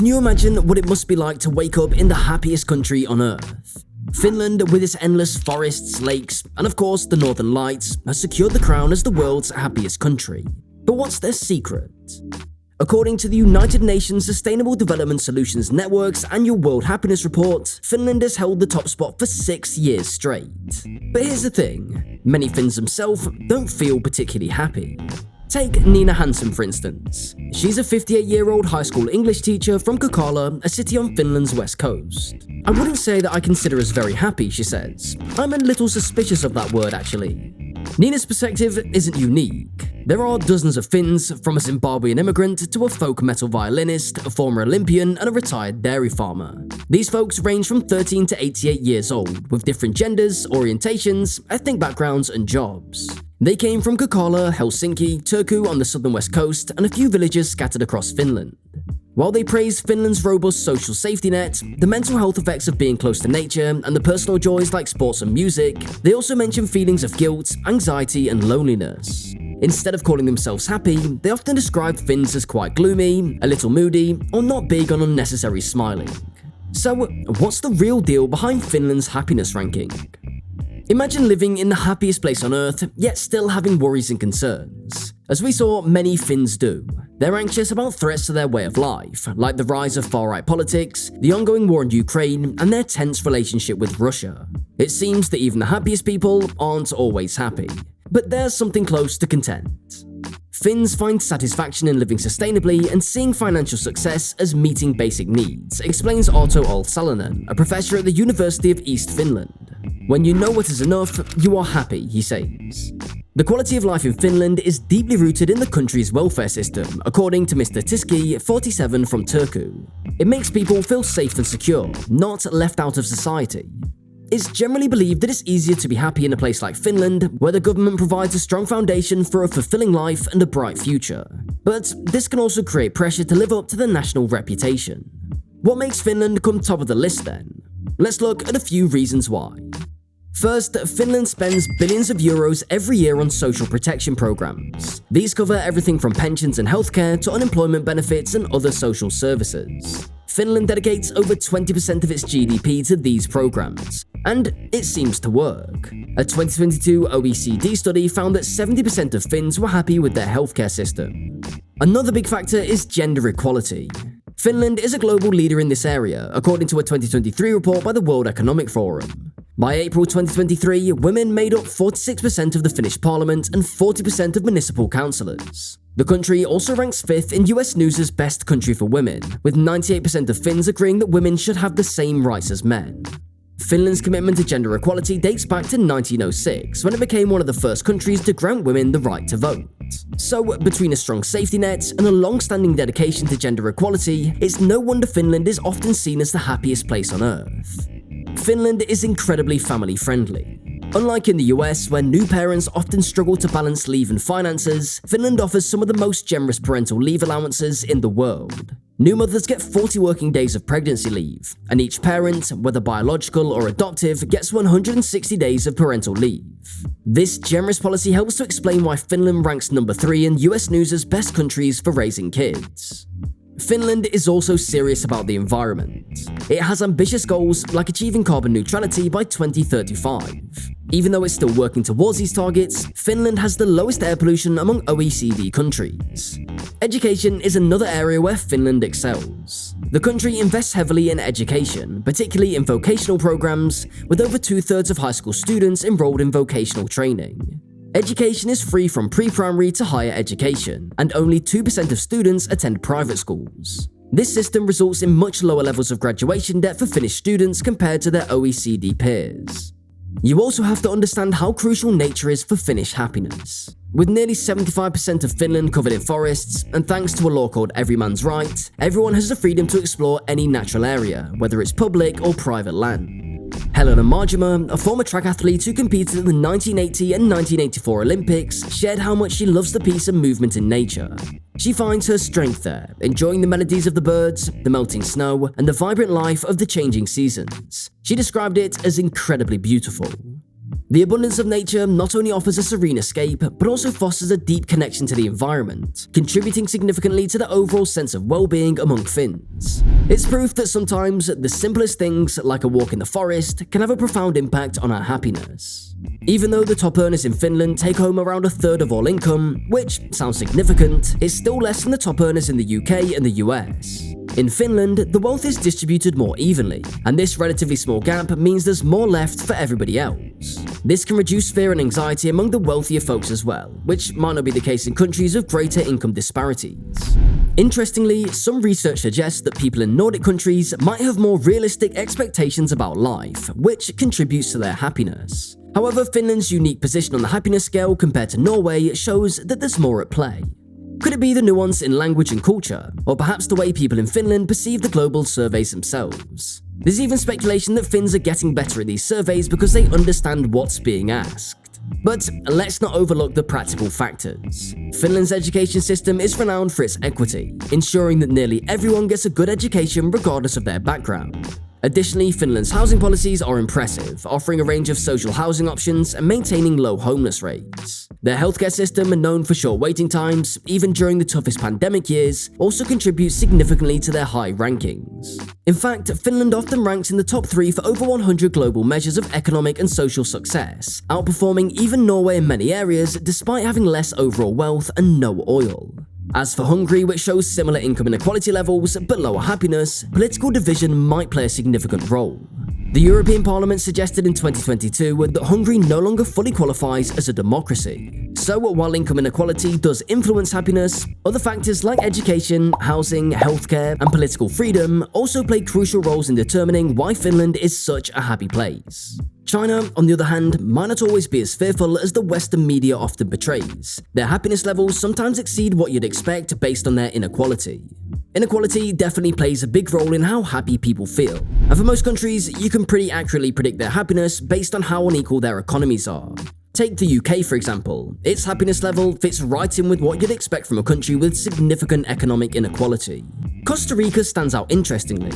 Can you imagine what it must be like to wake up in the happiest country on Earth? Finland, with its endless forests, lakes, and of course the Northern Lights, has secured the crown as the world's happiest country. But what's their secret? According to the United Nations Sustainable Development Solutions Network's annual World Happiness Report, Finland has held the top spot for 6 years straight. But here's the thing, many Finns themselves don't feel particularly happy. Take Nina Hansen for instance. She's a 58-year-old high school English teacher from Kokkola, a city on Finland's west coast. I wouldn't say that I consider us very happy, she says. I'm a little suspicious of that word actually. Nina's perspective isn't unique. There are dozens of Finns, from a Zimbabwean immigrant to a folk metal violinist, a former Olympian, and a retired dairy farmer. These folks range from 13 to 88 years old, with different genders, orientations, ethnic backgrounds, and jobs. They came from Kokkola, Helsinki, Turku on the southern west coast, and a few villages scattered across Finland. While they praise Finland's robust social safety net, the mental health effects of being close to nature, and the personal joys like sports and music, they also mention feelings of guilt, anxiety, and loneliness. Instead of calling themselves happy, they often describe Finns as quite gloomy, a little moody, or not big on unnecessary smiling. So, what's the real deal behind Finland's happiness ranking? Imagine living in the happiest place on Earth, yet still having worries and concerns. As we saw many Finns do, they're anxious about threats to their way of life, like the rise of far-right politics, the ongoing war in Ukraine, and their tense relationship with Russia. It seems that even the happiest people aren't always happy. But there's something close to content. Finns find satisfaction in living sustainably and seeing financial success as meeting basic needs, explains Arto Al-Salonen, a professor at the University of East Finland. When you know what is enough, you are happy, he says. The quality of life in Finland is deeply rooted in the country's welfare system, according to Mr. Tiski, 47 from Turku. It makes people feel safe and secure, not left out of society. It's generally believed that it's easier to be happy in a place like Finland, where the government provides a strong foundation for a fulfilling life and a bright future. But this can also create pressure to live up to the national reputation. What makes Finland come top of the list then? Let's look at a few reasons why. First, Finland spends billions of euros every year on social protection programs. These cover everything from pensions and healthcare to unemployment benefits and other social services. Finland dedicates over 20% of its GDP to these programs, and it seems to work. A 2022 OECD study found that 70% of Finns were happy with their healthcare system. Another big factor is gender equality. Finland is a global leader in this area, according to a 2023 report by the World Economic Forum. By April 2023, women made up 46% of the Finnish parliament and 40% of municipal councillors. The country also ranks 5th in US News' best country for women, with 98% of Finns agreeing that women should have the same rights as men. Finland's commitment to gender equality dates back to 1906, when it became one of the first countries to grant women the right to vote. So, between a strong safety net and a long-standing dedication to gender equality, it's no wonder Finland is often seen as the happiest place on Earth. Finland is incredibly family-friendly. Unlike in the US, where new parents often struggle to balance leave and finances, Finland offers some of the most generous parental leave allowances in the world. New mothers get 40 working days of pregnancy leave, and each parent, whether biological or adoptive, gets 160 days of parental leave. This generous policy helps to explain why Finland ranks number 3 in US News' best countries for raising kids. Finland is also serious about the environment. It has ambitious goals like achieving carbon neutrality by 2035. Even though it's still working towards these targets, Finland has the lowest air pollution among OECD countries. Education is another area where Finland excels. The country invests heavily in education, particularly in vocational programs, with over 2/3 of high school students enrolled in vocational training. Education is free from pre-primary to higher education, and only 2% of students attend private schools. This system results in much lower levels of graduation debt for Finnish students compared to their OECD peers. You also have to understand how crucial nature is for Finnish happiness. With nearly 75% of Finland covered in forests, and thanks to a law called Every Man's Right, everyone has the freedom to explore any natural area, whether it's public or private land. Helena Marjama, a former track athlete who competed in the 1980 and 1984 Olympics, shared how much she loves the peace and movement in nature. She finds her strength there, enjoying the melodies of the birds, the melting snow, and the vibrant life of the changing seasons. She described it as incredibly beautiful. The abundance of nature not only offers a serene escape, but also fosters a deep connection to the environment, contributing significantly to the overall sense of well-being among Finns. It's proof that sometimes the simplest things, like a walk in the forest, can have a profound impact on our happiness. Even though the top earners in Finland take home around a third of all income, which sounds significant, it's still less than the top earners in the UK and the US. In Finland, the wealth is distributed more evenly, and this relatively small gap means there's more left for everybody else. This can reduce fear and anxiety among the wealthier folks as well, which might not be the case in countries with greater income disparities. Interestingly, some research suggests that people in Nordic countries might have more realistic expectations about life, which contributes to their happiness. However, Finland's unique position on the happiness scale compared to Norway shows that there's more at play. Could it be the nuance in language and culture, or perhaps the way people in Finland perceive the global surveys themselves? There's even speculation that Finns are getting better at these surveys because they understand what's being asked. But let's not overlook the practical factors. Finland's education system is renowned for its equity, ensuring that nearly everyone gets a good education regardless of their background. Additionally, Finland's housing policies are impressive, offering a range of social housing options and maintaining low homeless rates. Their healthcare system, known for short waiting times, even during the toughest pandemic years, also contributes significantly to their high rankings. In fact, Finland often ranks in the top 3 for over 100 global measures of economic and social success, outperforming even Norway in many areas despite having less overall wealth and no oil. As for Hungary, which shows similar income inequality levels but lower happiness, political division might play a significant role. The European Parliament suggested in 2022 that Hungary no longer fully qualifies as a democracy. So while income inequality does influence happiness, other factors like education, housing, healthcare, and political freedom also play crucial roles in determining why Finland is such a happy place. China, on the other hand, might not always be as fearful as the Western media often portrays. Their happiness levels sometimes exceed what you'd expect based on their inequality. Inequality definitely plays a big role in how happy people feel, and for most countries, you can pretty accurately predict their happiness based on how unequal their economies are. Take the UK for example. Its happiness level fits right in with what you'd expect from a country with significant economic inequality. Costa Rica stands out interestingly.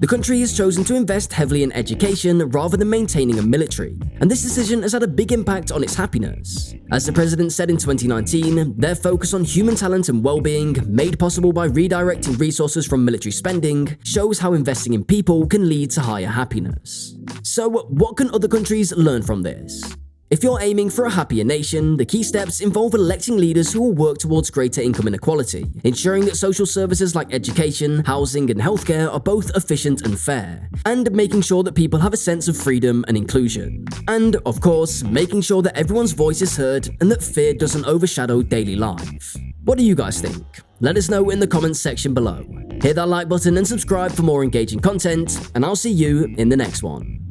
The country has chosen to invest heavily in education rather than maintaining a military, and this decision has had a big impact on its happiness. As the president said in 2019, their focus on human talent and well-being, made possible by redirecting resources from military spending, shows how investing in people can lead to higher happiness. So, what can other countries learn from this? If you're aiming for a happier nation, the key steps involve electing leaders who will work towards greater income inequality, ensuring that social services like education, housing, and healthcare are both efficient and fair, and making sure that people have a sense of freedom and inclusion. And, of course, making sure that everyone's voice is heard and that fear doesn't overshadow daily life. What do you guys think? Let us know in the comments section below. Hit that like button and subscribe for more engaging content, and I'll see you in the next one.